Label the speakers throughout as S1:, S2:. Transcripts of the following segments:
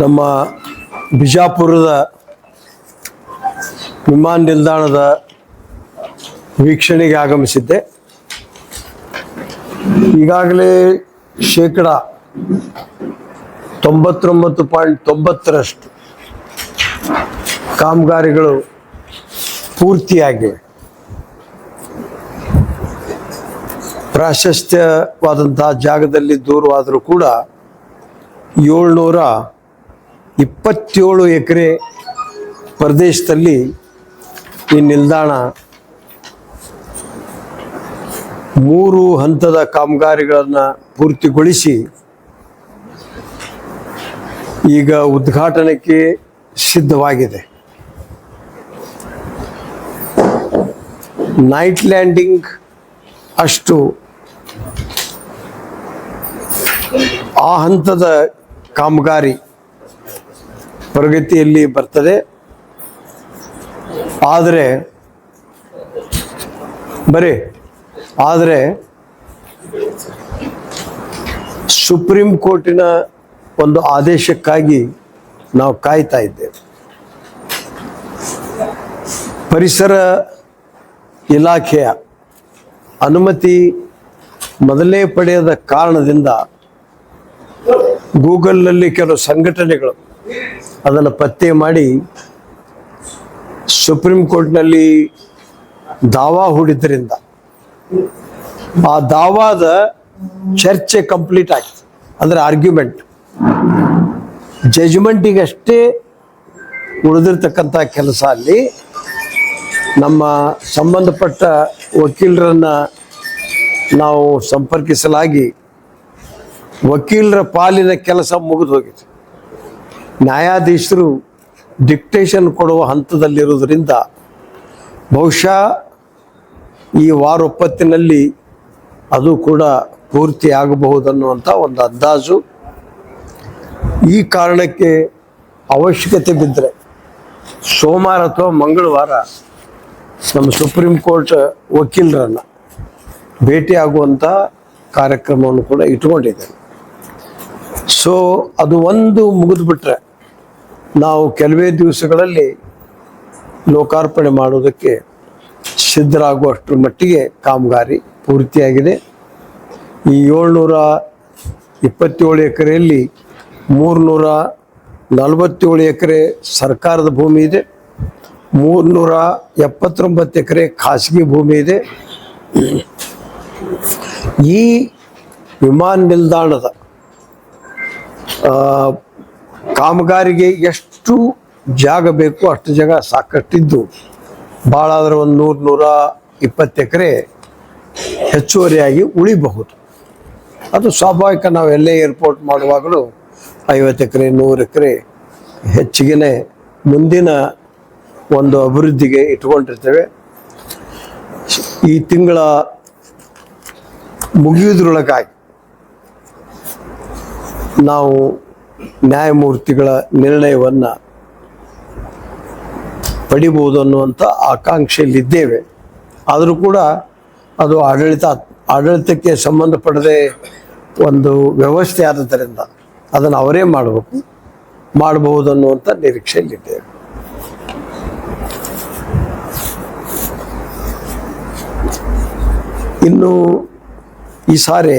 S1: ನಮ್ಮ ಬಿಜಾಪುರದ ವಿಮಾನ ನಿಲ್ದಾಣದ ವೀಕ್ಷಣೆಗೆ ಆಗಮಿಸಿದ್ದೆ. ಈಗಾಗಲೇ ಶೇಕಡ 99.90% ಕಾಮಗಾರಿಗಳು ಪೂರ್ತಿಯಾಗಿವೆ. ಪ್ರಾಶಸ್ತ್ಯವಾದಂತಹ ಜಾಗದಲ್ಲಿ ದೂರವಾದರೂ ಕೂಡ 727 ಎಕರೆ ಪ್ರದೇಶದಲ್ಲಿ ಈ ನಿಲ್ದಾಣ 3 ಹಂತದ ಕಾಮಗಾರಿಗಳನ್ನು ಪೂರ್ತಿಗೊಳಿಸಿ ಈಗ ಉದ್ಘಾಟನೆಗೆ ಸಿದ್ಧವಾಗಿದೆ. ನೈಟ್ ಲ್ಯಾಂಡಿಂಗ್ ಅಷ್ಟು ಆ ಹಂತದ ಕಾಮಗಾರಿ ಪ್ರಗತಿಯಲ್ಲಿ ಬರ್ತದೆ. ಆದರೆ ಸುಪ್ರೀಂ ಕೋರ್ಟಿನ ಒಂದು ಆದೇಶಕ್ಕಾಗಿ ನಾವು ಕಾಯ್ತಾ ಇದ್ದೇವೆ. ಪರಿಸರ ಇಲಾಖೆಯ ಅನುಮತಿ ಮೊದಲೇ ಪಡೆಯದ ಕಾರಣದಿಂದ ಗೂಗಲ್ನಲ್ಲಿ ಕೆಲವು ಸಂಘಟನೆಗಳು ಅದನ್ನು ಪತ್ತೆ ಮಾಡಿ ಸುಪ್ರೀಂ ಕೋರ್ಟ್ನಲ್ಲಿ ದಾವಾ ಹೂಡಿದ್ದರಿಂದ ಆ ದಾವಾದ ಚರ್ಚೆ ಕಂಪ್ಲೀಟ್ ಆಯ್ತು. ಅಂದರೆ ಆರ್ಗ್ಯುಮೆಂಟ್ ಜಜ್ಮೆಂಟಿಗಷ್ಟೇ ಉಳಿದಿರ್ತಕ್ಕಂಥ ಕೆಲಸ. ಅಲ್ಲಿ ನಮ್ಮ ಸಂಬಂಧಪಟ್ಟ ವಕೀಲರನ್ನು ನಾವು ಸಂಪರ್ಕಿಸಲಾಗಿ ವಕೀಲರ ಪಾಲಿನ ಕೆಲಸ ಮುಗಿದು ಹೋಗಿದೆ. ನ್ಯಾಯಾಧೀಶರು ಡಿಕ್ಟೇಷನ್ ಕೊಡುವ ಹಂತದಲ್ಲಿರುವುದರಿಂದ ಬಹುಶಃ ಈ ವಾರೊಪ್ಪತ್ತಿನಲ್ಲಿ ಅದು ಕೂಡ ಪೂರ್ತಿ ಆಗಬಹುದನ್ನುವಂಥ ಒಂದು ಅಂದಾಜು. ಈ ಕಾರಣಕ್ಕೆ ಅವಶ್ಯಕತೆ ಬಿದ್ದರೆ ಸೋಮವಾರ ಅಥವಾ ಮಂಗಳವಾರ ನಮ್ಮ ಸುಪ್ರೀಂ ಕೋರ್ಟ್ ವಕೀಲರನ್ನು ಭೇಟಿಯಾಗುವಂಥ ಕಾರ್ಯಕ್ರಮವನ್ನು ಕೂಡ ಇಟ್ಕೊಂಡಿದ್ದೇವೆ. ಸೊ ಅದು ಒಂದು ಮುಗಿದುಬಿಟ್ರೆ ನಾವು ಕೆಲವೇ ದಿವಸಗಳಲ್ಲಿ ಲೋಕಾರ್ಪಣೆ ಮಾಡೋದಕ್ಕೆ ಸಿದ್ಧರಾಗುವಷ್ಟರ ಮಟ್ಟಿಗೆ ಕಾಮಗಾರಿ ಪೂರ್ತಿಯಾಗಿದೆ. ಈ 727 ಎಕರೆಯಲ್ಲಿ 347 ಎಕರೆ ಸರ್ಕಾರದ ಭೂಮಿ ಇದೆ, 379 ಎಕರೆ ಖಾಸಗಿ ಭೂಮಿ ಇದೆ. ಈ ವಿಮಾನ ನಿಲ್ದಾಣದ ಕಾಮಗಾರಿಗೆ ಎಷ್ಟು ಜಾಗ ಬೇಕು ಅಷ್ಟು ಜಾಗ ಸಾಕಷ್ಟಿದ್ದು, ಭಾಳ ಆದರೆ ಒಂದು 100-120 ಎಕರೆ ಹೆಚ್ಚುವರಿಯಾಗಿ ಉಳಿಬಹುದು. ಅದು ಸ್ವಾಭಾವಿಕ. ನಾವು ಎಲ್ಲೇ ಏರ್ಪೋರ್ಟ್ ಮಾಡುವಾಗಲೂ 50 ಎಕರೆ 100 ಎಕರೆ ಹೆಚ್ಚಿಗೆ ಮುಂದಿನ ಒಂದು ಅಭಿವೃದ್ಧಿಗೆ ಇಟ್ಕೊಂಡಿರ್ತೇವೆ. ಈ ತಿಂಗಳ ಮುಗಿಯುವುದರೊಳಗಾಗಿ ನಾವು ನ್ಯಾಯಮೂರ್ತಿಗಳ ನಿರ್ಣಯವನ್ನು ಪಡಿಬಹುದು ಅನ್ನುವಂಥ ಆಕಾಂಕ್ಷೆಯಲ್ಲಿದ್ದೇವೆ. ಆದರೂ ಕೂಡ ಅದು ಆಡಳಿತಕ್ಕೆ ಸಂಬಂಧಪಡದೆ ಒಂದು ವ್ಯವಸ್ಥೆ ಆದದ್ದರಿಂದ ಅದನ್ನು ಅವರೇ ಮಾಡಬಹುದು ಅನ್ನುವಂಥ ನಿರೀಕ್ಷೆಯಲ್ಲಿದ್ದೇವೆ. ಇನ್ನು ಈ ಸಾರಿ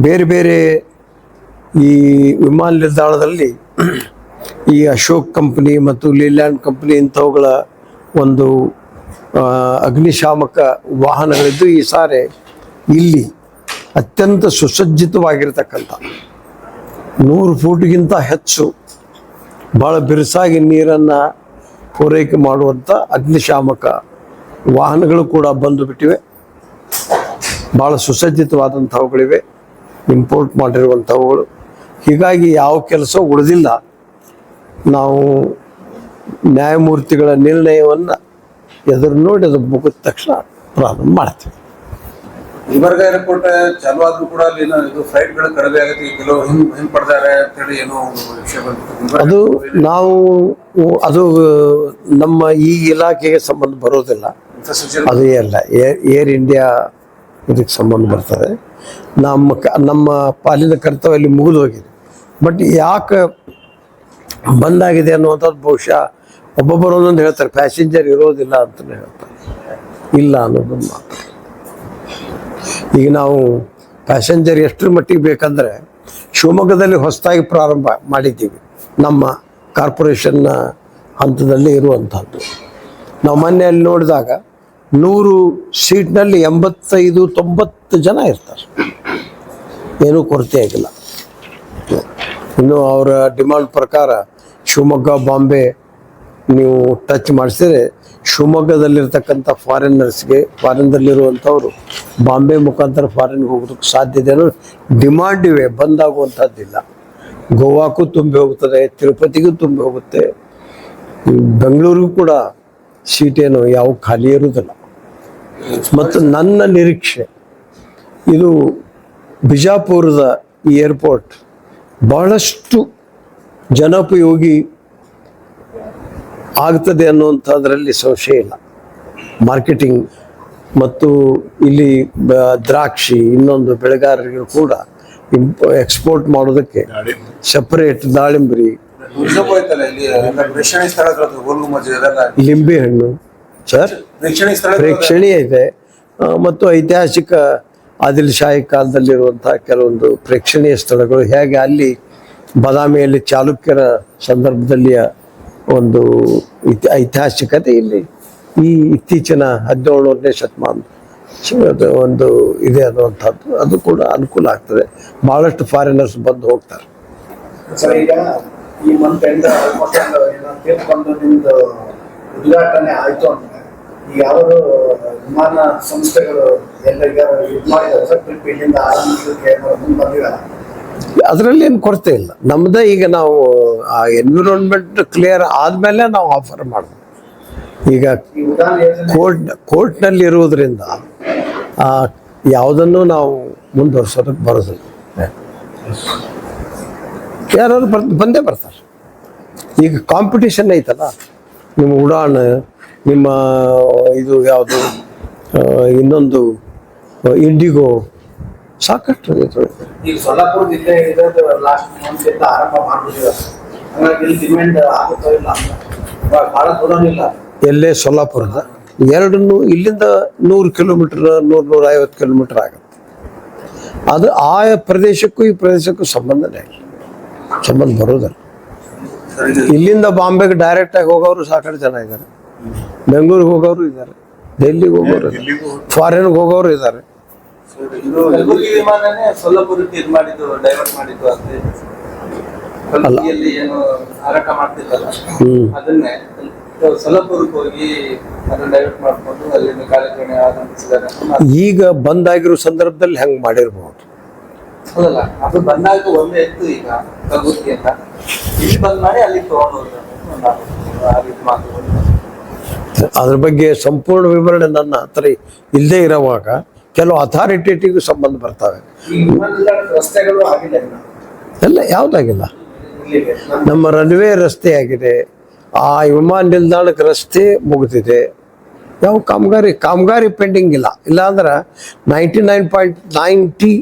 S1: ಬೇರೆ ಬೇರೆ ಈ ವಿಮಾನ ನಿಲ್ದಾಣದಲ್ಲಿ ಈ ಅಶೋಕ್ ಕಂಪನಿ ಮತ್ತು ಲೀಲ್ಯಾಂಡ್ ಕಂಪನಿ ಇಂಥವುಗಳ ಒಂದು ಅಗ್ನಿಶಾಮಕ ವಾಹನಗಳಿದ್ದು, ಈ ಸಾರಿ ಇಲ್ಲಿ ಅತ್ಯಂತ ಸುಸಜ್ಜಿತವಾಗಿರ್ತಕ್ಕಂಥ 100 ಫೂಟ್ಗಿಂತ ಹೆಚ್ಚು ಭಾಳ ಬಿರುಸಾಗಿ ನೀರನ್ನು ಪೂರೈಕೆ ಮಾಡುವಂಥ ಅಗ್ನಿಶಾಮಕ ವಾಹನಗಳು ಕೂಡ ಬಂದು ಬಿಟ್ಟಿವೆ. ಭಾಳ ಸುಸಜ್ಜಿತವಾದಂಥವುಗಳಿವೆ, ಇಂಪೋರ್ಟ್ ಮಾಡಿರುವಂಥವುಗಳು. ಹೀಗಾಗಿ ಯಾವ ಕೆಲಸ ಉಳಿದಿಲ್ಲ. ನಾವು ನ್ಯಾಯಮೂರ್ತಿಗಳ ನಿರ್ಣಯವನ್ನು ಎದುರು ನೋಡಿ ಅದು ಮುಗಿದ ತಕ್ಷಣ ಪ್ರಾರಂಭ ಮಾಡ್ತೀವಿ.
S2: ಗುಲ್ಬರ್ಗ ಏರ್ಪೋರ್ಟ್ ಚಾಲು ಆದ್ರೂ ಕೂಡ ಅಲ್ಲಿ ಇದು ಫ್ಲೈಟ್ಗಳು ಕಡಿಮೆ ಆಗುತ್ತೆ, ಕೆಲವು ಹಿಂಪಡ್ತಾರೆ ಅಂತೇಳಿ ಏನೋ ವಿಷಯ ಬಂತು.
S1: ಅದು ನಮ್ಮ ಈ ಇಲಾಖೆಗೆ ಸಂಬಂಧ ಬರೋದಿಲ್ಲ. ಅದು ಎಲ್ಲ ಏರ್ ಇಂಡಿಯಾ ಇದಕ್ಕೆ ಸಂಬಂಧ ಬರ್ತದೆ. ನಮ್ಮ ಪಾಲಿನ ಕರ್ತವ್ಯ ಅಲ್ಲಿ ಮುಗಿದು ಹೋಗಿದೆ. ಬಟ್ ಯಾಕೆ ಬಂದಾಗಿದೆ ಅನ್ನುವಂಥದ್ದು ಬಹುಶಃ ಒಬ್ಬೊಬ್ಬರು ಒಂದೊಂದು ಹೇಳ್ತಾರೆ, ಪ್ಯಾಸೆಂಜರ್ ಇರೋದಿಲ್ಲ ಅಂತಲೇ ಹೇಳ್ತಾರೆ, ಇಲ್ಲ ಅನ್ನೋದನ್ನು ಮಾತ್ರ. ಈಗ ನಾವು ಪ್ಯಾಸೆಂಜರ್ ಎಷ್ಟರ ಮಟ್ಟಿಗೆ ಬೇಕಂದ್ರೆ ಶಿವಮೊಗ್ಗದಲ್ಲಿ ಹೊಸದಾಗಿ ಪ್ರಾರಂಭ ಮಾಡಿದ್ದೀವಿ, ನಮ್ಮ ಕಾರ್ಪೊರೇಷನ್ನ ಹಂತದಲ್ಲಿ ಇರುವಂಥದ್ದು. ನಾವು ಮೊನ್ನೆ ಅಲ್ಲಿ ನೋಡಿದಾಗ 100 ಸೀಟ್ನಲ್ಲಿ 85-90 ಜನ ಇರ್ತಾರೆ, ಏನೂ ಕೊರತೆ ಆಗಿಲ್ಲ. ಇನ್ನು ಅವರ ಡಿಮಾಂಡ್ ಪ್ರಕಾರ ಶಿವಮೊಗ್ಗ ಬಾಂಬೆ ನೀವು ಟಚ್ ಮಾಡಿಸಿದ್ರೆ ಶಿವಮೊಗ್ಗದಲ್ಲಿರ್ತಕ್ಕಂಥ ಫಾರಿನ್ನಲ್ಲಿರುವಂಥವ್ರು ಬಾಂಬೆ ಮುಖಾಂತರ ಫಾರಿನ್ಗೆ ಹೋಗೋದಕ್ಕೆ ಸಾಧ್ಯತೆ ಅನ್ನೋ ಡಿಮಾಂಡ್ ಇವೆ, ಬಂದಾಗುವಂಥದ್ದಿಲ್ಲ. ಗೋವಾಕ್ಕೂ ತುಂಬಿ ಹೋಗ್ತದೆ, ತಿರುಪತಿಗೂ ತುಂಬಿ ಹೋಗುತ್ತೆ, ಬೆಂಗಳೂರಿಗೂ ಕೂಡ ಸೀಟೇನು ಯಾವ ಖಾಲಿ ಇರುವುದಿಲ್ಲ. ಮತ್ತು ನನ್ನ ನಿರೀಕ್ಷೆ ಇದು ಬಿಜಾಪುರದ ಈ ಏರ್ಪೋರ್ಟ್ ಬಹಳಷ್ಟು ಜನೋಪಯೋಗಿ ಆಗ್ತದೆ ಅನ್ನುವಂಥದ್ರಲ್ಲಿ ಸಂಶಯ ಇಲ್ಲ. ಮಾರ್ಕೆಟಿಂಗ್ ಮತ್ತು ಇಲ್ಲಿ ದ್ರಾಕ್ಷಿ ಇನ್ನೊಂದು ಬೆಳೆಗಾರರಿಗೂ ಕೂಡ ಎಕ್ಸ್ಪೋರ್ಟ್ ಮಾಡೋದಕ್ಕೆ ಸೆಪರೇಟ್ ದಾಳಿಂಬರಿ,
S2: ಪ್ರೇಕ್ಷಣೀಯ ಸ್ಥಳಗಳು ಗೋಲ್ಗುಂಬಜ್ ಇದೆಲ್ಲ
S1: ಲಿಂಬೆ ಹಣ್ಣು ಸರ್
S2: ಪ್ರೇಕ್ಷಣೀಯ ಸ್ಥಳ
S1: ಪ್ರೇಕ್ಷಣೀಯ ಇದೆ. ಮತ್ತು ಐತಿಹಾಸಿಕ ಆದಿಲ್ ಶಾಹಿ ಕಾಲದಲ್ಲಿರುವಂಥ ಕೆಲವೊಂದು ಪ್ರೇಕ್ಷಣೀಯ ಸ್ಥಳಗಳು, ಹೇಗೆ ಅಲ್ಲಿ ಬಾದಾಮಿಯಲ್ಲಿ ಚಾಲುಕ್ಯರ ಸಂದರ್ಭದಲ್ಲಿಯ ಒಂದು ಐತಿಹಾಸಿಕತೆ ಇಲ್ಲಿ ಈ ಇತ್ತೀಚಿನ 17ನೇ ಶತಮಾನ ಒಂದು ಇದೆ ಅನ್ನುವಂಥದ್ದು, ಅದು ಕೂಡ ಅನುಕೂಲ ಆಗ್ತದೆ. ಭಾಳಷ್ಟು ಫಾರಿನರ್ಸ್ ಬಂದು ಹೋಗ್ತಾರೆ.
S3: ಸರ್, ಈಗ ಈ ಮಂತ್ ಎಂಡ್ ತೀರ್ಕೊಂಡು ನಿಮ್ದು ಉದ್ಘಾಟನೆ ಆಯ್ತು ಅಂದ್ರೆ ಈಗ ಯಾವುದು ವಿಮಾನ ಸಂಸ್ಥೆಗಳು ಎಲ್ಲ ಈಗ ಇದು ಮಾಡಿದ್ದಾರೆ ಸರ್, ಟ್ರಿಪ್ ಇಲ್ಲಿಂದ ಆರಂಭಿಸಲಿಕ್ಕೆ ಬಂದಿದ್ದಾರೆ.
S1: ಅದರಲ್ಲಿ ಏನು ಕೊರತೆ ಇಲ್ಲ. ನಮ್ಮದೇ ಈಗ ನಾವು ಆ ಎನ್ವಿರಾನ್ಮೆಂಟ್ ಕ್ಲಿಯರ್ ಆದಮೇಲೆ ನಾವು ಆಫರ್ ಮಾಡ್ಬೋದು. ಈಗ
S3: ಈ ಉಡಾನ್ ಯೋಜನೆ
S1: ಕೋರ್ಟ್ನಲ್ಲಿ ಇರುವುದರಿಂದ ಯಾವುದನ್ನು ನಾವು ಮುಂದುವರ್ಸೋದಕ್ಕೆ ಬರೋದಿಲ್ಲ. ಯಾರು ಬಂದೇ ಬರ್ತಾರೆ. ಈಗ ಕಾಂಪಿಟೇಷನ್ ಐತಲ್ಲ, ನಿಮ್ಮ ಉಡಾನ್, ನಿಮ್ಮ ಇದು ಯಾವುದು ಇನ್ನೊಂದು ಇಂಡಿಗೋ, ಸಾಕಷ್ಟು
S3: ಈಗ ಸೊಲ್ಲಾಪುರದ ಇಲ್ಲೇ ಇರೋದು ಲಾಸ್ಟ್ ಮಂತ್ ಇಂದ ಆರಂಭ ಮಾಡ್ಬಿಟ್ಟಿದ್ದಾರೆ. ಹಂಗಾಗಿ ಇಲ್ಲಿ ಡಿಮ್ಯಾಂಡ್ ಆಗುತ್ತೋ ಇಲ್ಲ ಅಂತ ಬಹಳ ದೂರನೂ ಇಲ್ಲ.
S1: ಎಲ್ಲೇ ಸೊಲ್ಲಾಪುರದ ಎರಡನ್ನೂ ಇಲ್ಲಿಂದ 100 ಕಿಲೋಮೀಟರ್ 100-150 ಕಿಲೋಮೀಟರ್ ಆಗುತ್ತೆ. ಅದು ಆ ಪ್ರದೇಶಕ್ಕೂ ಈ ಪ್ರದೇಶಕ್ಕೂ ಸಂಬಂಧ ಬರೋದಿಲ್ಲ. ಇಲ್ಲಿಂದ ಬಾಂಬೆಗೆ ಡೈರೆಕ್ಟಾಗಿ ಹೋಗೋರು ಸಾಕಷ್ಟು ಜನ ಇದ್ದಾರೆ, ಬೆಂಗಳೂರಿಗೆ ಹೋಗೋರು ಇದ್ದಾರೆ, ಡೆಲ್ಲಿಗೆ ಹೋಗೋರು ಇದ್ದಾರೆ, ಫಾರಿನ್ಗೆ ಹೋಗೋರು ಇದ್ದಾರೆ.
S4: ಕಲಬುರಗಿ ವಿಮಾನನೇ ಸೊಲ್ಲಾಪುರಕ್ಕೆ ಇದು ಮಾಡಿದ್ದು, ಡೈವರ್ಟ್ ಮಾಡಿದ್ದು ಅಂತ ಕಲಬುರಗಿಯಲ್ಲಿ ಏನು ಹಾರಾಟ ಮಾಡ್ತಿದ್ದಲ್ಲ ಅದನ್ನೇ ಸೊಲ್ಲಾಪುರಕ್ಕೆ ಹೋಗಿ ಅದನ್ನ ಡೈವರ್ಟ್ ಮಾಡ್ಕೊಂಡು ಅಲ್ಲಿಂದ ಕಾರ್ಯಾಚರಣೆ ಆರಂಭಿಸಿದ್ದಾರೆ.
S1: ಈಗ ಬಂದಾಗಿರೋ ಸಂದರ್ಭದಲ್ಲಿ ಹೆಂಗೆ ಮಾಡಿರ್ಬೋದು.
S4: ಹೌದಲ್ಲ, ಅದು ಬಂದಾಗ ಒಂದೇ ಇತ್ತು. ಈಗ ಕಲಬುರಗಿ ಅಂತ ಇಲ್ಲಿ ಬಂದ್ ಮಾಡಿ ಅಲ್ಲಿ ತಗೊಂಡು ಹೋದ್ರು ಆ ರೀತಿ ಮಾತುಗಳು.
S1: ಅದ್ರ ಬಗ್ಗೆ ಸಂಪೂರ್ಣ ವಿವರಣೆ ನನ್ನ ಹತ್ರ ಇಲ್ಲದೆ ಇರುವಾಗ ಕೆಲವು ಅಥಾರಿಟೇಟಿವ್ ಸಂಬಂಧ ಬರ್ತವೆ.
S3: ಈ ವಿಮಾನ ನಿಲ್ದಾಣದ ರಸ್ತೆಗಳು ಆಗಿಲ್ಲ ಇನ್ನು.
S1: ಎಲ್ಲ ಯಾವುದಾಗಿಲ್ಲ.
S3: ಇಲ್ಲಿಗೆ
S1: ನಮ್ಮ ರನ್ವೇ ರಸ್ತೆ ಆಗಿದೆ, ಆ ವಿಮಾನ ನಿಲ್ದಾಣಕ್ಕೆ ರಸ್ತೆ ಮುಗಿದಿದೆ, ಯಾವ ಕಾಮಗಾರಿ ಪೆಂಡಿಂಗ್ ಇಲ್ಲ. ಇಲ್ಲಾಂದ್ರೆ 99.90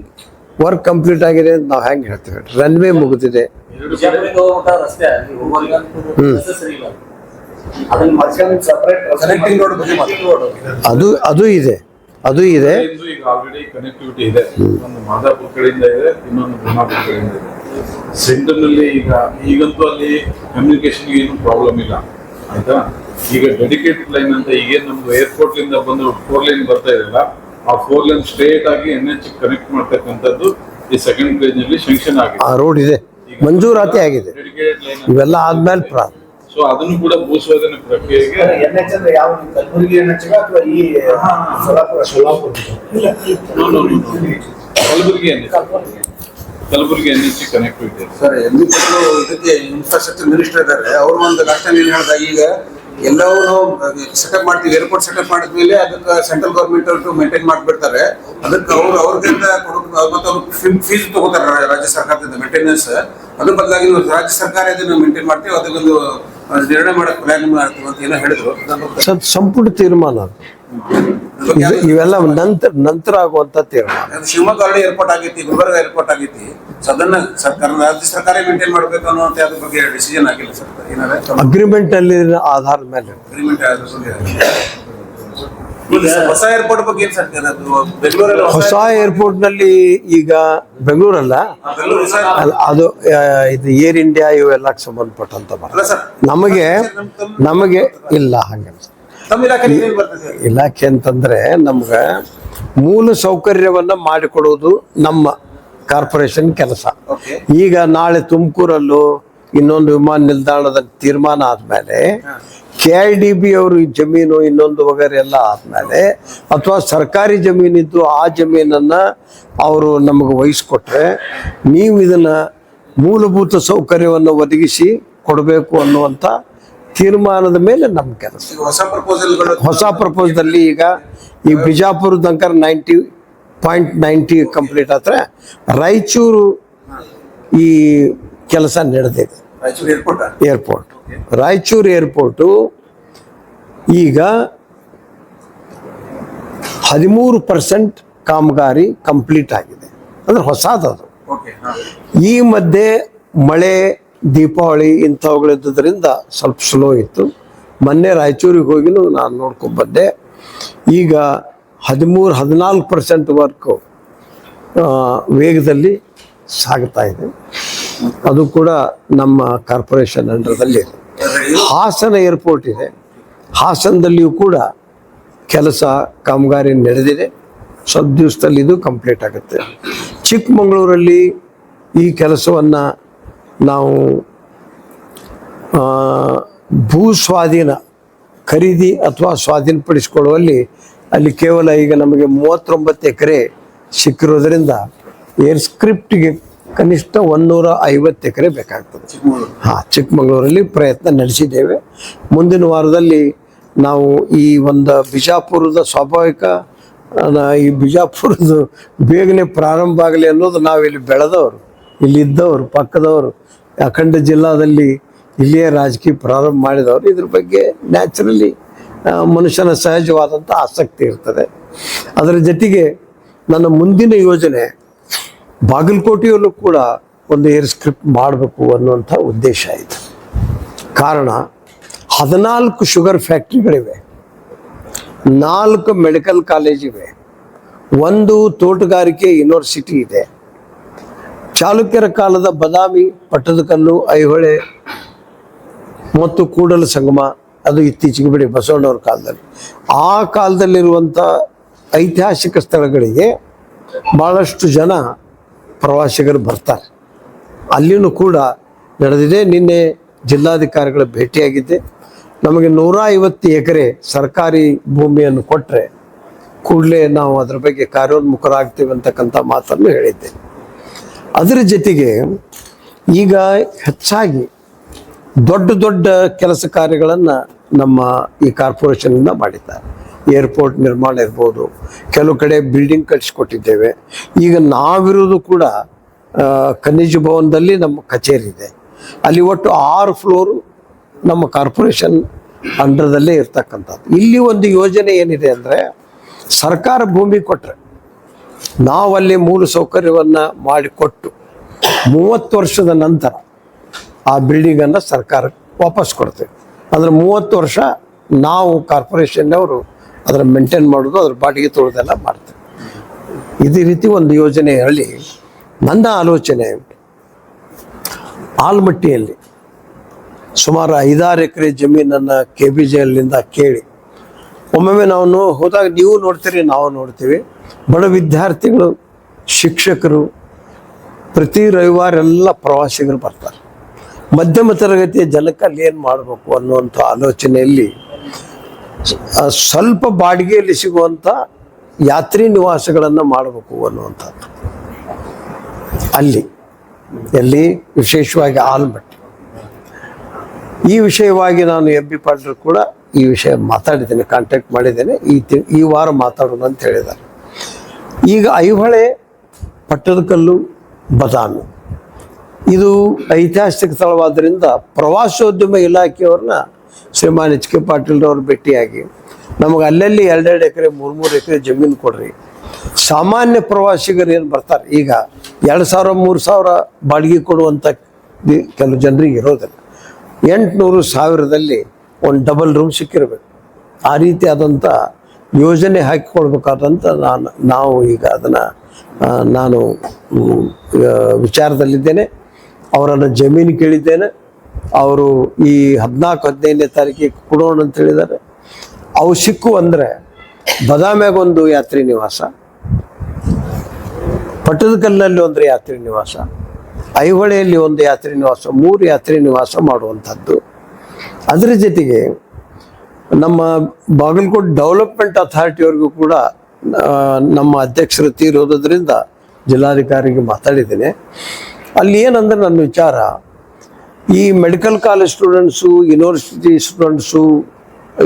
S1: ವರ್ಕ್ ಕಂಪ್ಲೀಟ್ ಆಗಿದೆ ಅಂತ ನಾವು ಹೆಂಗೆ ಹೇಳ್ತೇವೆ. ರನ್ವೇ ಮುಗಿದಿದೆ.
S4: ಬಿಜಾಪುರಕ್ಕೆ ಹೋಗುವಂತ ರಸ್ತೆ ಅಲ್ಲಿ ಹೋಗೋರಿಗೆ ರಸ್ತೆ ಸರಿ ಇಲ್ಲ.
S3: ಅದನ್ನ ಮಧ್ಯಾಹ್ನ ಸಪರೇಟ್
S2: ಕನೆಕ್ಟಿಂಗ್ ರೋಡ್ ಬಗ್ಗೆ ಮಾತಾಡೋದು.
S1: ಅದು ಇದೆ.
S5: ಈಗ ಆಲ್ರೆಡಿ ಕನೆಕ್ಟಿವಿಟಿ ಇದೆ. ಒಂದು ಮಾದಾಪುರ ಕಡೆಯಿಂದ ಇದೆ, ಇನ್ನೊಂದು ಬ್ರಹ್ಮಾಪುರ ಕಡೆಯಿಂದ ಇದೆ. ಸೆಂಟರ್ ನಲ್ಲಿ ಈಗಂತೂ ಅಲ್ಲಿ ಕಮ್ಯುನಿಕೇಶನ್ ಏನು ಪ್ರಾಬ್ಲಮ್ ಇಲ್ಲ, ಆಯ್ತಾ. ಈಗ ಡೆಡಿಕೇಟೆಡ್ ಲೈನ್ ಅಂತ ಈಗೇನು ನಮ್ದು ಏರ್ಪೋರ್ಟ್ ಲಿಂದ ಬಂದು 4 ಲೈನ್ ಬರ್ತಾ ಇದೆಯಲ್ಲ, ಆ 4 ಲೈನ್ ಸ್ಟ್ರೇಟ್ ಆಗಿ NH ಕನೆಕ್ಟ್ ಮಾಡ್ತಕ್ಕಂಥದ್ದು ಈ ಸೆಕೆಂಡ್ ಫೇಸ್ ನಲ್ಲಿ ಶಾಂಕ್ಷನ್ ಆಗಿದೆ.
S1: ಆ ರೋಡ್ ಇದೆ, ಮಂಜೂರಾತಿ ಆಗಿದೆ.
S5: ಡೆಡಿಕೇಟೆಡ್ ಲೈನ್
S1: ಇವೆಲ್ಲ ಆದ್ಮೇಲೆ
S5: ಸೊ ಅದನ್ನು ಕೂಡ ಭೂಸ್ವಾಧೀನ ಪ್ರಕ್ರಿಯೆಗೆ
S3: NH ಅಂದ್ರೆ ಯಾವ ಕಲಬುರಗಿ NH ಅಥವಾ ಈ Solapur
S5: Kalaburagi NH connectivity.
S2: Sir, ಇದಕ್ಕೆ ಇನ್ಫ್ರಾಸ್ಟ್ರಕ್ಚರ್ ಮಿನಿಸ್ಟರ್ ಇದ್ದಾರೆ. ಅವರು ಒಂದು ಲಾಸ್ಟ್ ಟೈಮ್ ಏನು ಹೇಳಿದಾಗ, ಈಗ ಎಲ್ಲವೂ ನಾವು ಸೆಟಪ್ ಮಾಡ್ತೀವಿ, ಏರ್ಪೋರ್ಟ್ ಸೆಟಪ್ ಮಾಡಿದ್ಮೇಲೆ ಅದಕ್ಕೆ ಸೆಂಟ್ರಲ್ ಗೌರ್ಮೆಂಟ್ ಅವರು ಮೇಂಟೈನ್ ಮಾಡಿಬಿಡ್ತಾರೆ. ಅದಕ್ಕೆ ಅವ್ರದಿಂದ ಮತ್ತು ಅವ್ರು ಫೀಸ್ ತಗೋತಾರೆ ರಾಜ್ಯ ಸರ್ಕಾರದಿಂದ ಮೇಂಟೆನೆನ್ಸ್. ಅದ್ರ ಬದಲಾಗಿ ನಾವು ರಾಜ್ಯ ಸರ್ಕಾರ ಇದನ್ನು ಮೇಂಟೈನ್ ಮಾಡ್ತೀವಿ, ಅದಕ್ಕೊಂದು ನಿರ್ಣಯ ಮಾಡಕ್ಕೆ ಪ್ಲಾನ್ ಮಾಡ್ತೀವಿ ಅಂತ ಏನೋ ಹೇಳಿದ್ರು.
S1: ಸಂಪುಟ ತೀರ್ಮಾನ ಇವೆಲ್ಲ ನಂತರ ಆಗುವಂತ ತೀರ್ಮಾನ.
S2: ಅದು ಶಿವಮೊಗ್ಗ ಆಲ್ರೆಡಿ ಏರ್ಪೋರ್ಟ್ ಆಗೈತಿ, ಗುಲ್ಬರ್ಗ ಏರ್ಪೋರ್ಟ್ ಆಗೈತಿ. ಸೊ ಅದನ್ನ ಸರ್ಕಾರ ರಾಜ್ಯ ಸರ್ಕಾರ ಮೇಂಟೈನ್ ಮಾಡ್ಬೇಕು ಅನ್ನುವಂತ ಅದ್ರ ಬಗ್ಗೆ ಡಿಸಿಷನ್ ಆಗಿಲ್ಲ ಸರ್. ಏನಾದ್ರೆ
S1: ಅಗ್ರಿಮೆಂಟ್ ಅಲ್ಲಿ ಆಧಾರದ ಮೇಲೆ
S2: ಅಗ್ರಿಮೆಂಟ್ ಹೊಸ ಏರ್ಪೋರ್ಟ್ ಬಗ್ಗೆ ಏನ್ ಸರ್? ಅದು ಬೆಂಗಳೂರಲ್ಲಿ
S1: ಹೊಸ ಏರ್ಪೋರ್ಟ್ ನಲ್ಲಿ ಈಗ ಬೆಂಗಳೂರಲ್ಲ,
S2: ಬೆಂಗಳೂರು ಸರ್.
S1: ಅದು ಇದು ಏರ್ ಇಂಡಿಯಾ ಇವೆಲ್ಲಕ್ಕೆ ಸಂಬಂಧಪಟ್ಟಂತ
S2: ಅಲ್ಲ ಸರ್,
S1: ನಮಗೆ ಇಲ್ಲ ಹಂಗೆ
S2: ತಮ್ಮ ಇಲಾಖೆ ಏನ್ ಬರ್ತದೆ?
S1: ಇಲಾಖೆ ಅಂತಂದ್ರೆ ನಮ್ಗೆ ಮೂಲ ಸೌಕರ್ಯವನ್ನ ಮಾಡಿಕೊಡುವುದು ನಮ್ಮ ಕಾರ್ಪೊರೇಷನ್ ಕೆಲಸ.
S2: ಓಕೆ.
S1: ಈಗ ನಾಳೆ ತುಮಕೂರಲ್ಲೂ ಇನ್ನೊಂದು ವಿಮಾನ ನಿಲ್ದಾಣದ ತೀರ್ಮಾನ ಆದ್ಮೇಲೆ KIDB ಅವರು ಜಮೀನು ಇನ್ನೊಂದು ವಗೈರೆ ಎಲ್ಲ ಆದ್ಮೇಲೆ ಅಥವಾ ಸರ್ಕಾರಿ ಜಮೀನಿದ್ದು ಆ ಜಮೀನನ್ನ ಅವರು ನಮಗೆ ವಹಿಸ್ಕೊಟ್ರೆ ನೀವು ಇದನ್ನ ಮೂಲಭೂತ ಸೌಕರ್ಯವನ್ನು ಒದಗಿಸಿ ಕೊಡಬೇಕು ಅನ್ನುವಂಥ ತೀರ್ಮಾನದ ಮೇಲೆ ನಮ್ಮ ಕೆಲಸ.
S2: ಈಗ ಹೊಸ
S1: ಪ್ರಪೋಸಲ್ಲಿ ಈಗ ಈ ಬಿಜಾಪುರ ತನಕ 90.90 ಕಂಪ್ಲೀಟ್ ಆದ್ರೆ ರಾಯಚೂರು ಈ ಕೆಲಸ ನಡೆದಿದೆ.
S2: ರಾಯಚೂರು
S1: ಏರ್ಪೋರ್ಟ್ ರಾಯಚೂರು ಏರ್ಪೋರ್ಟು ಈಗ 13% ಕಾಮಗಾರಿ ಕಂಪ್ಲೀಟ್ ಆಗಿದೆ, ಅಂದ್ರೆ ಹೊಸದದು. ಈ ಮಧ್ಯೆ ಮಳೆ ದೀಪಾವಳಿ ಇಂಥವುಗಳಿದ್ದರಿಂದ ಸ್ವಲ್ಪ ಸ್ಲೋ ಇತ್ತು. ಮೊನ್ನೆ ರಾಯಚೂರಿಗೆ ಹೋಗಿನೂ ನಾನು ನೋಡ್ಕೊಂಡು ಬಂದೆ. ಈಗ 14% ವರ್ಕು ವೇಗದಲ್ಲಿ ಸಾಗ್ತಾ ಇದೆ. ಅದು ಕೂಡ ನಮ್ಮ ಕಾರ್ಪೊರೇಷನ್ ಅಂಡರ್ದಲ್ಲಿ ಇದೆ. ಹಾಸನ ಏರ್ಪೋರ್ಟ್ ಇದೆ, ಹಾಸನದಲ್ಲಿಯೂ ಕೂಡ ಕೆಲಸ ಕಾಮಗಾರಿ ನಡೆದಿದೆ. ಸ್ವಲ್ಪ ದಿವಸದಲ್ಲಿ ಇದು ಕಂಪ್ಲೀಟ್ ಆಗುತ್ತೆ. ಚಿಕ್ಕಮಗಳೂರಲ್ಲಿ ಈ ಕೆಲಸವನ್ನು ನಾವು ಭೂ ಸ್ವಾಧೀನ ಖರೀದಿ ಅಥವಾ ಸ್ವಾಧೀನಪಡಿಸಿಕೊಳ್ಳುವಲ್ಲಿ ಅಲ್ಲಿ ಕೇವಲ ಈಗ ನಮಗೆ 39 ಎಕರೆ ಸಿಕ್ಕಿರೋದ್ರಿಂದ ಏರ್ ಸ್ಕ್ರಿಪ್ಟ್ಗೆ ಕನಿಷ್ಠ 150 ಎಕರೆ ಬೇಕಾಗ್ತದೆ. ಚಿಕ್ಕಮಗಳೂರಲ್ಲಿ ಪ್ರಯತ್ನ ನಡೆಸಿದ್ದೇವೆ. ಮುಂದಿನ ವಾರದಲ್ಲಿ ನಾವು ಈ ಒಂದು ಬಿಜಾಪುರದ ಸ್ವಾಭಾವಿಕ ಈ ಬಿಜಾಪುರದ ಬೇಗನೆ ಪ್ರಾರಂಭ ಆಗಲಿ ಅನ್ನೋದು ನಾವಿಲ್ಲಿ ಬೆಳೆದವರು, ಇಲ್ಲಿದ್ದವರು, ಪಕ್ಕದವರು, ಅಖಂಡ ಜಿಲ್ಲಾದಲ್ಲಿ ಇಲ್ಲಿಯೇ ರಾಜಕೀಯ ಪ್ರಾರಂಭ ಮಾಡಿದವರು. ಇದ್ರ ಬಗ್ಗೆ ನ್ಯಾಚುರಲಿ ಮನುಷ್ಯನ ಸಹಜವಾದಂಥ ಆಸಕ್ತಿ ಇರ್ತದೆ. ಅದರ ಜೊತೆಗೆ ನನ್ನ ಮುಂದಿನ ಯೋಜನೆ ಬಾಗಲಕೋಟೆಯಲ್ಲೂ ಕೂಡ ಒಂದು ಏರ್ ಸ್ಕ್ರಿಪ್ಟ್ ಮಾಡಬೇಕು ಅನ್ನುವಂಥ ಉದ್ದೇಶ ಇದೆ. ಕಾರಣ 14 ಶುಗರ್ ಫ್ಯಾಕ್ಟ್ರಿಗಳಿವೆ, 4 ಮೆಡಿಕಲ್ ಕಾಲೇಜ್ ಇವೆ, 1 ತೋಟಗಾರಿಕೆ ಯೂನಿವರ್ಸಿಟಿ ಇದೆ. ಚಾಲುಕ್ಯರ ಕಾಲದ ಬದಾಮಿ, ಪಟ್ಟದಕಲ್ಲು, ಐಹೊಳೆ ಮತ್ತು ಕೂಡಲ ಸಂಗಮ, ಅದು ಇತ್ತೀಚೆಗೆ ಬಿಡಿ ಬಸವಣ್ಣವ್ರ ಕಾಲದಲ್ಲಿ, ಆ ಕಾಲದಲ್ಲಿರುವಂಥ ಐತಿಹಾಸಿಕ ಸ್ಥಳಗಳಿಗೆ ಭಾಳಷ್ಟು ಜನ ಪ್ರವಾಸಿಗರು ಬರ್ತಾರೆ. ಅಲ್ಲಿಯೂ ಕೂಡ ನಡೆದಿದೆ. ನಿನ್ನೆ ಜಿಲ್ಲಾಧಿಕಾರಿಗಳ ಭೇಟಿಯಾಗಿದ್ದೆ. ನಮಗೆ 150 ಎಕರೆ ಸರ್ಕಾರಿ ಭೂಮಿಯನ್ನು ಕೊಟ್ಟರೆ ಕೂಡಲೇ ನಾವು ಅದರ ಬಗ್ಗೆ ಕಾರ್ಯೋನ್ಮುಖರಾಗ್ತೀವಿ ಅಂತಕ್ಕಂಥ ಮಾತನ್ನು ಹೇಳಿದ್ದೆ. ಅದರ ಜೊತೆಗೆ ಈಗ ಹೆಚ್ಚಾಗಿ ದೊಡ್ಡ ದೊಡ್ಡ ಕೆಲಸ ಕಾರ್ಯಗಳನ್ನು ನಮ್ಮ ಈ ಕಾರ್ಪೊರೇಷನಿಂದ ಮಾಡಿದ್ದಾರೆ. ಏರ್ಪೋರ್ಟ್ ನಿರ್ಮಾಣ ಇರ್ಬೋದು, ಕೆಲವು ಕಡೆ ಬಿಲ್ಡಿಂಗ್ ಕಟ್ಟಿಸ್ಕೊಟ್ಟಿದ್ದೇವೆ. ಈಗ ನಾವಿರೋದು ಕೂಡ ಖನಿಜ ಭವನದಲ್ಲಿ ನಮ್ಮ ಕಚೇರಿ ಇದೆ. ಅಲ್ಲಿ ಒಟ್ಟು 6 ಫ್ಲೋರು ನಮ್ಮ ಕಾರ್ಪೊರೇಷನ್ ಅಂಡರ್ದಲ್ಲೇ ಇರ್ತಕ್ಕಂಥದ್ದು. ಇಲ್ಲಿ ಒಂದು ಯೋಜನೆ ಏನಿದೆ ಅಂದರೆ, ಸರ್ಕಾರ ಭೂಮಿ ಕೊಟ್ಟರೆ ನಾವಲ್ಲಿ ಮೂಲ ಸೌಕರ್ಯವನ್ನು ಮಾಡಿಕೊಟ್ಟು 30 ವರ್ಷದ ನಂತರ ಆ ಬಿಲ್ಡಿಂಗನ್ನು ಸರ್ಕಾರಕ್ಕೆ ವಾಪಸ್ ಕೊಡ್ತೇವೆ. ಅಂದರೆ 30 ವರ್ಷ ನಾವು ಕಾರ್ಪೊರೇಷನ್ನವರು ಅದರ ಮೇಂಟೈನ್ ಮಾಡೋದು, ಅದ್ರ ಬಾಡಿಗೆ ತೊಳೆದೆಲ್ಲ ಮಾಡ್ತೇವೆ. ಇದೇ ರೀತಿ ಒಂದು ಯೋಜನೆ ಹೇಳಿ ನನ್ನ ಆಲೋಚನೆ. ಆಲ್ಮಟ್ಟಿಯಲ್ಲಿ ಸುಮಾರು 5-6 ಎಕರೆ ಜಮೀನನ್ನು KBJಲಿಂದ ಕೇಳಿ, ಒಮ್ಮೊಮ್ಮೆ ನಾವು ಹೋದಾಗ ನೀವು ನೋಡ್ತೀರಿ, ನಾವು ನೋಡ್ತೀವಿ, ಬಡ ವಿದ್ಯಾರ್ಥಿಗಳು, ಶಿಕ್ಷಕರು ಪ್ರತಿ ರವಿವಾರ ಎಲ್ಲ ಪ್ರವಾಸಿಗರು ಬರ್ತಾರೆ. ಮಧ್ಯಮ ತರಗತಿಯ ಜನಕ್ಕೆ ಅಲ್ಲಿ ಏನು ಮಾಡಬೇಕು ಅನ್ನುವಂಥ ಆಲೋಚನೆಯಲ್ಲಿ ಸ್ವಲ್ಪ ಬಾಡಿಗೆಯಲ್ಲಿ ಸಿಗುವಂಥ ಯಾತ್ರಿ ನಿವಾಸಗಳನ್ನು ಮಾಡಬೇಕು ಅನ್ನುವಂಥದ್ದು. ಅಲ್ಲಿ ಎಲ್ಲಿ ವಿಶೇಷವಾಗಿ ಆಲ್ಮಟ್ಟಿ. ಈ ವಿಷಯವಾಗಿ ನಾನು MB ಪಾಟೀಲ್ ಕೂಡ ಈ ವಿಷಯ ಮಾತಾಡಿದ್ದೇನೆ, ಕಾಂಟ್ಯಾಕ್ಟ್ ಮಾಡಿದ್ದೇನೆ. ಈ ವಾರ ಮಾತಾಡೋಣ ಅಂತ ಹೇಳಿದ್ದಾರೆ. ಈಗ ಐಹೊಳೆ, ಪಟ್ಟದಕಲ್ಲು, ಬದಾಮಿ ಇದು ಐತಿಹಾಸಿಕ ಸ್ಥಳವಾದ್ದರಿಂದ ಪ್ರವಾಸೋದ್ಯಮ ಇಲಾಖೆಯವ್ರನ್ನ ಶ್ರೀಮಾನ್ HK ಪಾಟೀಲ್ರವ್ರು ಭೇಟಿಯಾಗಿ ನಮಗೆ ಅಲ್ಲಲ್ಲಿ 2-2 ಎಕರೆ 3-3 ಎಕರೆ ಜಮೀನು ಕೊಡ್ರಿ. ಸಾಮಾನ್ಯ ಪ್ರವಾಸಿಗರು ಏನು ಬರ್ತಾರೆ ಈಗ 2,000-3,000 ಬಾಡಿಗೆ ಕೊಡುವಂಥ ಕೆಲವು ಜನರಿಗೆ ಇರೋದಿಲ್ಲ. 800,000ದಲ್ಲಿ ಒಂದು ಡಬಲ್ ರೂಮ್ ಸಿಕ್ಕಿರಬೇಕು. ಆ ರೀತಿ ಆದಂಥ ಯೋಜನೆ ಹಾಕಿಕೊಳ್ಬೇಕಾದಂಥ ನಾವು ಈಗ ಅದನ್ನು ನಾನು ವಿಚಾರದಲ್ಲಿದ್ದೇನೆ. ಅವರನ್ನು ಜಮೀನು ಕೇಳಿದ್ದೇನೆ. ಅವರು ಈ 14-15ನೇ ತಾರೀಕಿಗೆ ಕೊಡೋಣ ಅಂತ ಹೇಳಿದ್ದಾರೆ. ಅವು ಸಿಕ್ಕು ಅಂದರೆ ಬದಾಮ್ಯಾಗೊಂದು ಯಾತ್ರಿ ನಿವಾಸ, ಪಟ್ಟದಕಲ್ಲಿನಲ್ಲಿ ಒಂದು ಯಾತ್ರಿ ನಿವಾಸ, ಐಹೊಳೆಯಲ್ಲಿ ಒಂದು ಯಾತ್ರಿ ನಿವಾಸ, 3 ಯಾತ್ರಿ ನಿವಾಸ ಮಾಡುವಂಥದ್ದು. ಅದರ ಜೊತೆಗೆ ನಮ್ಮ ಬಾಗಲಕೋಟೆ ಡೆವಲಪ್ಮೆಂಟ್ ಅಥಾರಿಟಿಯವ್ರಿಗೂ ಕೂಡ ನಮ್ಮ ಅಧ್ಯಕ್ಷರು ತೀರೋದ್ರಿಂದ ಜಿಲ್ಲಾಧಿಕಾರಿಗೆ ಮಾತಾಡಿದ್ದೇನೆ. ಅಲ್ಲಿ ಏನಂದ್ರೆ ನನ್ನ ವಿಚಾರ, ಈ medical college students, university students,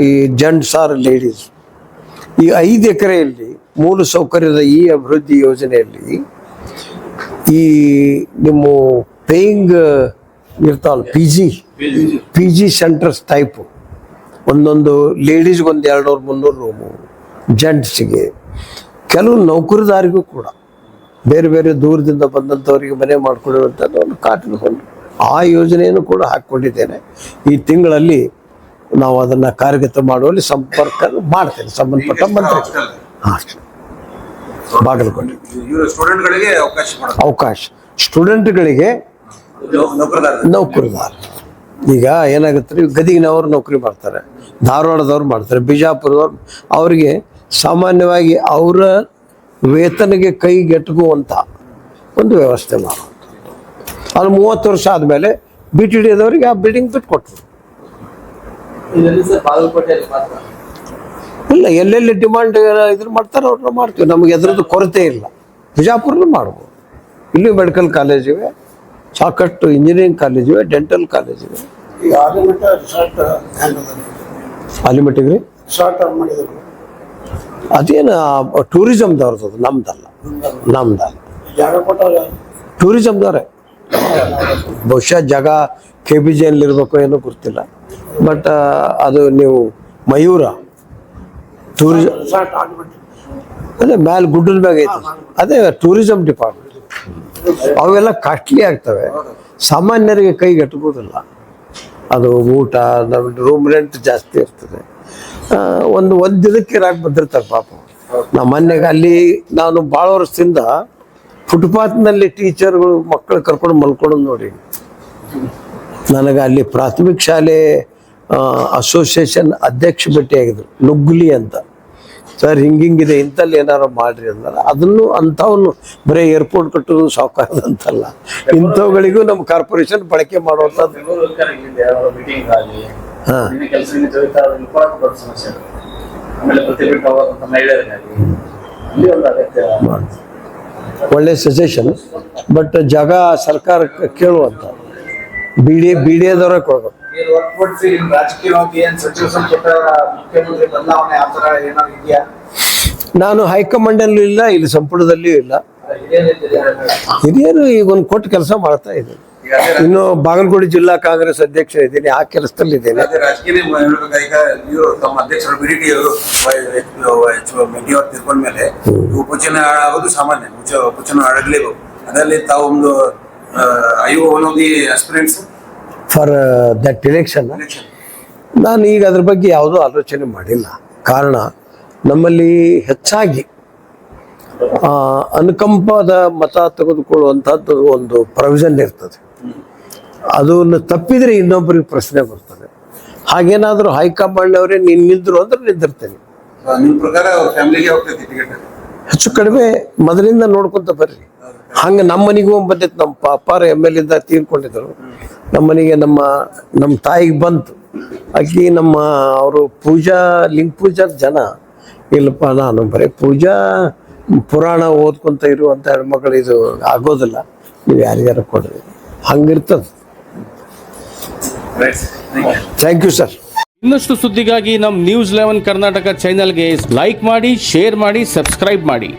S1: ಈ ಜೆಂಟ್ಸ್ ಆರ್ ಲೇಡೀಸ್, ಈ 5 ಎಕರೆಯಲ್ಲಿ ಮೂಲಸೌಕರ್ಯದ ಈ ಅಭಿವೃದ್ಧಿ ಯೋಜನೆಯಲ್ಲಿ ಈ ನಿಮ್ಮ ಪೇಯಿಂಗ್ ಇರ್ತಾವಲ್ಲ ಪಿ ಜಿ ಸೆಂಟರ್ಸ್ ಟೈಪು, ಒಂದೊಂದು ಲೇಡೀಸ್ಗೆ ಒಂದು 200-300 ರೂಮು, ಜೆಂಟ್ಸಿಗೆ, ಕೆಲವು ನೌಕರದಾರಿಗೂ ಕೂಡ ಬೇರೆ ಬೇರೆ ದೂರದಿಂದ ಬಂದಂಥವರಿಗೆ ಮನೆ ಮಾಡಿಕೊಡುವಂಥದ್ದು ಒಂದು ಕಾಟಿನಕೊಂಡು ಆ ಯೋಜನೆಯನ್ನು ಕೂಡ ಹಾಕ್ಕೊಂಡಿದ್ದೇನೆ. ಈ ತಿಂಗಳಲ್ಲಿ ನಾವು ಅದನ್ನು ಕಾರ್ಯಗತ ಮಾಡುವಲ್ಲಿ ಸಂಪರ್ಕ ಮಾಡ್ತೇನೆ ಸಂಬಂಧಪಟ್ಟ ಮಂತ್ರಿ. ಹಾಂ, ಬಾಗಲಕೋಟೆ
S2: ಸ್ಟೂಡೆಂಟ್ಗಳಿಗೆ
S1: ಅವಕಾಶ, ಸ್ಟೂಡೆಂಟ್ಗಳಿಗೆ ನೌಕರದಾರ. ಈಗ ಏನಾಗುತ್ತೆ, ಗದಗಿನವ್ರು ನೌಕರಿ ಮಾಡ್ತಾರೆ, ಧಾರವಾಡದವ್ರು ಮಾಡ್ತಾರೆ, ಬಿಜಾಪುರದವ್ರು, ಅವರಿಗೆ ಸಾಮಾನ್ಯವಾಗಿ ಅವರ ವೇತನಿಗೆ ಕೈಗೆಟುಕುವಂಥ ಒಂದು ವ್ಯವಸ್ಥೆ ಮಾಡೋದು. ಅದು 30 ವರ್ಷ ಆದಮೇಲೆ BTD ಆ ಬಿಲ್ಡಿಂಗ್ ಬಿಟ್ಟು ಕೊಟ್ಟರು. ಇಲ್ಲ, ಎಲ್ಲೆಲ್ಲಿ ಡಿಮಾಂಡ್ ಇದ್ರ ಮಾಡ್ತಾರೆ ಅವ್ರನ್ನ ಮಾಡ್ತೀವಿ. ನಮಗೆ ಎದ್ರದ್ದು ಕೊರತೆ ಇಲ್ಲ. ಬಿಜಾಪುರಲ್ಲೂ ಮಾಡ್ಬೋದು. ಇಲ್ಲಿ ಮೆಡಿಕಲ್ ಕಾಲೇಜ್ ಇವೆ, ಸಾಕಷ್ಟು ಇಂಜಿನಿಯರಿಂಗ್ ಕಾಲೇಜ್ ಇವೆ, ಡೆಂಟಲ್ ಕಾಲೇಜ್ ಇವೆ.
S3: ಈಗ ಆಲಿಮೆಂಟ್ ರಿಸಾರ್ಟ್
S1: ಆಲಿಮೆಟ್ಟಿಗ್ರಿ
S3: ರಿಸಾರ್ಟ್ ಮಾಡಿದ್ರು.
S1: ಅದೇನು ಟೂರಿಸಮ್ದವ್ರದ್ದು, ನಮ್ದಲ್ಲ.
S3: ಜಾಗ ಕೊಟ್ಟಾಗ
S1: ಟೂರಿಸಮ್ದವ್ರೆ. ಬಹುಶಃ ಜಾಗ KBJನಲ್ಲಿ ಇರಬೇಕು ಏನೋ ಗೊತ್ತಿಲ್ಲ. ಬಟ್ ಅದು ನೀವು ಮಯೂರ ಟೂರಿಸಂ
S3: ರಿಸಾರ್ಟ್ ಆಗ್ಬಿಟ್ಟು
S1: ಅದೇ ಮ್ಯಾಲೆ ಗುಡ್ಡದ ಮ್ಯಾಗ ಐತಿ, ಅದೇ ಟೂರಿಸಂ ಡಿಪಾರ್ಟ್ಮೆಂಟ್. ಅವೆಲ್ಲ ಕಾಸ್ಟ್ಲಿ ಆಗ್ತವೆ, ಸಾಮಾನ್ಯರಿಗೆ ಕೈಗೆಟುಕೋದಿಲ್ಲ. ಅದು ಊಟ, ನಮ್ಮ ರೂಮ್ ರೆಂಟ್ ಜಾಸ್ತಿ ಇರ್ತದೆ. ಒಂದು ದಿನಕ್ಕೆ ಇರಾಕ್ ಬಂದಿರ್ತಾರೆ ಪಾಪ. ನಮ್ಮ ಮನೆಗೆ ಅಲ್ಲಿ ನಾನು ಭಾಳ ವರ್ಷದಿಂದ ಫುಟ್ಪಾತ್ನಲ್ಲಿ ಟೀಚರ್ಗಳು ಮಕ್ಕಳು ಕರ್ಕೊಂಡು ಮಲ್ಕೊಂಡು ನೋಡಿ. ನನಗೆ ಅಲ್ಲಿ ಪ್ರಾಥಮಿಕ ಶಾಲೆ ಅಸೋಸಿಯೇಷನ್ ಅಧ್ಯಕ್ಷ ಭೇಟಿಯಾಗಿದ್ರು, ನುಗ್ಗುಲಿ ಅಂತ. ಸರ್ ಹಿಂಗಿದೆ, ಇಂಥಲ್ಲಿ ಏನಾರು ಮಾಡ್ರಿ ಅಂದ್ರೆ ಅದನ್ನು ಅಂಥವನ್ನು ಬರೀ ಏರ್ಪೋರ್ಟ್ ಕಟ್ಟೋದು ಸಾಕಾಗದಂತಲ್ಲ, ಇಂಥವುಗಳಿಗೂ ನಮ್ಮ ಕಾರ್ಪೊರೇಷನ್ ಬಳಕೆ ಮಾಡುವಂಥದ್ದು. ಹಾಂ, ಒಳ್ಳೆ ಸಜೆಷನ್. ಬಟ್ ಜಾಗ ಸರ್ಕಾರಕ್ಕೆ ಕೇಳುವಂಥ BDAದವರೇ ಕೊಡ್ಬೇಕು.
S3: ರಾಜಕೀಯವಾಗಿ ಏನ್ ಸಚಿವ ಸಂಪುಟ ಮುಖ್ಯಮಂತ್ರಿ ಬದಲಾವಣೆ ಆ ಥರ ಏನಾದ್ರು ಇದೆಯಾ?
S1: ನಾನು ಹೈಕಮಾಂಡಲ್ಲೂ ಇಲ್ಲ, ಇಲ್ಲಿ ಸಂಪುಟದಲ್ಲಿಯೂ ಇಲ್ಲ. ಹಿರಿಯರು ಈಗ ಒಂದು ಕೊಟ್ಟು ಕೆಲಸ ಮಾಡ್ತಾ ಇದ್ದೀನಿ. ಇನ್ನು ಬಾಗಲಕೋಟೆ ಜಿಲ್ಲಾ ಕಾಂಗ್ರೆಸ್ ಅಧ್ಯಕ್ಷ ಇದ್ದೀನಿ, ಆ ಕೆಲಸದಲ್ಲಿದ್ದೇನೆ.
S2: ರಾಜಕೀಯ ಈಗ ಇವರು ತಮ್ಮ ಅಧ್ಯಕ್ಷರು BDT ಅವರು ತಿಳ್ಕೊಂಡ್ಮೇಲೆ ಉಪಚುನಾವಣೆ ಆಗೋದು ಸಾಮಾನ್ಯ, ಉಪಚುನಾವಣೆ ಆಗಲೇಬೇಕು. ಅದರಲ್ಲಿ ತಾವು ಒಂದು one of the aspirants
S1: for that election. ನಾನು ಈಗ ಅದ್ರ ಬಗ್ಗೆ ಯಾವುದೂ ಆಲೋಚನೆ ಮಾಡಿಲ್ಲ. ಕಾರಣ, ನಮ್ಮಲ್ಲಿ ಹೆಚ್ಚಾಗಿ ಅನುಕಂಪದ ಮತ ತೆಗೆದುಕೊಳ್ಳುವಂಥದ್ದು ಒಂದು ಪ್ರೊವಿಷನ್ ಇರ್ತದೆ. ಅದನ್ನು ತಪ್ಪಿದರೆ ಇನ್ನೊಬ್ಬರಿಗೆ ಪ್ರಶ್ನೆ ಬರ್ತದೆ. ಹಾಗೇನಾದರೂ ಹೈಕಮಾಂಡ್ನವರೇ ನಿಂದ್ರು ಅಂದ್ರೆ ನಿಂದಿರ್ತೇನೆ.
S2: ನಿಮ್ಮ ಪ್ರಕಾರ ಫ್ಯಾಮಿಲಿಗೆ ಹೋಗ್ತೈತಿ ಟಿಕೆಟ್?
S1: ಹೆಚ್ಚು ಕಡಿಮೆ ಮೊದಲಿಂದ ನೋಡ್ಕೊಂತ ಬರ್ರಿ. ಹಂಗೆ ನಮ್ಮ ಮನೆಗೂ ಬಂದೈತೆ. ನಮ್ಮ ಪಾಪಾರ MLA ಇದ್ದಾಗ ತೀರ್ಕೊಂಡಿದ್ರು. ನಮ್ಮ ಮನೆಗೆ ನಮ್ಮ ತಾಯಿಗೆ ಬಂತು. ಆಕಿ ಅವರು ಲಿಂಗ ಪೂಜಾದ ಜನ ಇಲ್ಲಪ್ಪ, ನಾನು ಬರೀ ಪೂಜಾ ಪುರಾಣ ಓದ್ಕೊಂತ ಇರುವಂಥ ಹೆಣ್ಮಕ್ಳು ಇದು ಆಗೋದಿಲ್ಲ, ನೀವು ಯಾರಿಗಾರ ಕೊಡ್ರಿ, ಹಂಗಿರ್ತದೆ. Thank you sir.
S6: ಇನ್ನಷ್ಟು ಸುದ್ದಿಗಾಗಿ ನಮ್ಮ News 11 ಕರ್ನಾಟಕ ಚಾನೆಲ್ಗೆ ಲೈಕ್ ಮಾಡಿ, ಶೇರ್ ಮಾಡಿ, ಸಬ್ಸ್ಕ್ರೈಬ್ ಮಾಡಿ.